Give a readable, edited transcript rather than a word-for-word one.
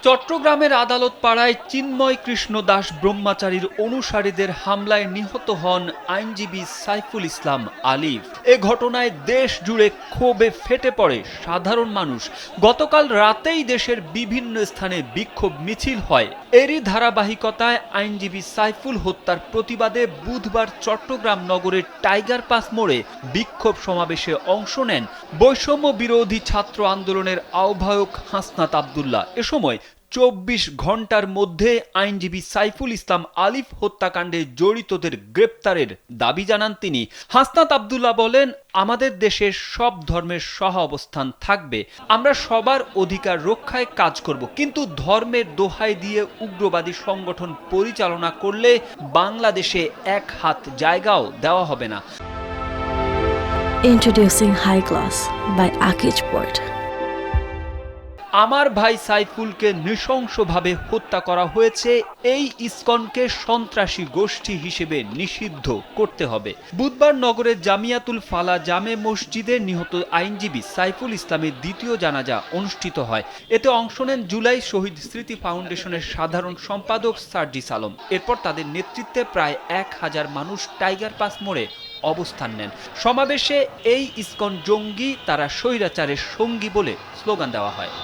চট্টগ্রামের আদালত পাড়ায় চিন্ময় কৃষ্ণ দাস ব্রহ্মচারীর অনুসারীদের হামলায় নিহত হন আইনজীবী সাইফুল ইসলাম আলিফ। এ ঘটনায় দেশ জুড়ে ক্ষোভে ফেটে পড়ে সাধারণ মানুষ। গতকাল রাতেই দেশের বিভিন্ন স্থানে বিক্ষোভ মিছিল হয়। এরই ধারাবাহিকতায় আইনজীবী সাইফুল হত্যার প্রতিবাদে বুধবার চট্টগ্রাম নগরের টাইগার পাস মোড়ে বিক্ষোভ সমাবেশে অংশ নেন বৈষম্য বিরোধী ছাত্র আন্দোলনের আহ্বায়ক হাসনাত আব্দুল্লাহ। এ সময় ২৪ ঘন্টার মধ্যে আইনজীবী সাইফুল ইসলাম আলিফ হত্যাকাণ্ডে জড়িতদের গ্রেপ্তারের দাবি জানান তিনি। হাসনাত আব্দুল্লাহ বলেন, আমাদের দেশের সব ধর্মের সহ অবস্থান থাকবে, আমরা সবার অধিকার রক্ষায় কাজ করব, কিন্তু ধর্মের দোহাই দিয়ে উগ্রবাদী সংগঠন পরিচালনা করলে বাংলাদেশে এক হাত জায়গাও দেওয়া হবে না। Introducing High Class by Akij Port. আমার ভাই সাইফুলকে নৃশংসভাবে হত্যা করা হয়েছে, এই ইসকনকে সন্ত্রাসী গোষ্ঠী হিসেবে নিষিদ্ধ করতে হবে। বুধবার নগরের জামিয়াতুল ফালা জামে মসজিদে নিহত আইনজীবী সাইফুল ইসলামের দ্বিতীয় জানাজা অনুষ্ঠিত হয়। এতে অংশ নেন জুলাই শহীদ স্মৃতি ফাউন্ডেশনের সাধারণ সম্পাদক সার্জিস আলম। এরপর তাদের নেতৃত্বে প্রায় ১,০০০ মানুষ টাইগার পাস মোড়ে অবস্থান নেন। সমাবেশে এই ইসকন জঙ্গি, তারা স্বৈরাচারের সঙ্গী বলে স্লোগান দেওয়া হয়।